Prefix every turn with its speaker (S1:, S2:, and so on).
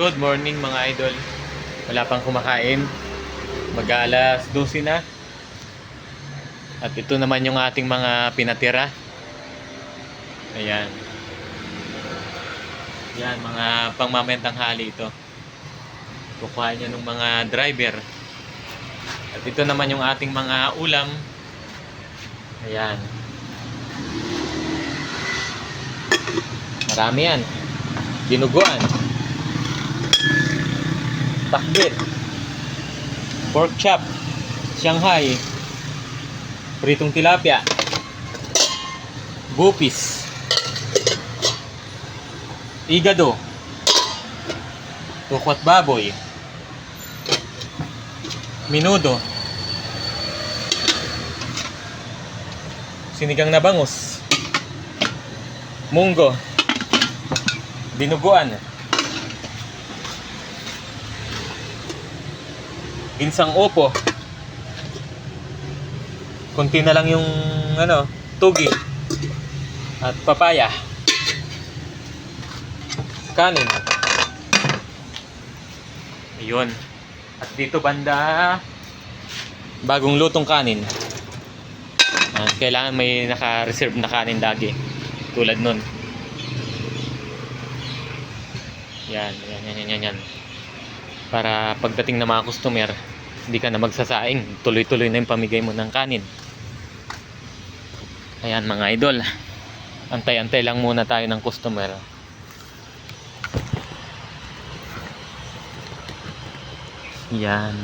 S1: Good morning mga idol. Wala pang kumakain. Mag-alas 12 na. At ito naman yung ating mga pinatira. Ayan. Yan, mga pangmamayang tanghali ito. Kukuha niya ng mga driver. At ito naman yung ating mga ulam. Ayan. Marami yan. Dinuguan. Takbit. Pork chop. Shanghai. Pritong tilapia. Bupis. Igado. Tukwat baboy. Minudo. Sinigang na bangus. Munggo. Dinuguan. Ginsang opo. Kunti na lang yung tugi. At papaya. Kanin. Ayun. At dito banda, bagong lutong kanin. Kailangan may naka-reserve na kanin lagi. Tulad nun. Yan. Para pagdating ng mga customer, hindi ka na magsasaing. Tuloy-tuloy na yung pamigay mo ng kanin. Ayan mga idol. Antay-antay lang muna tayo ng customer. Yan.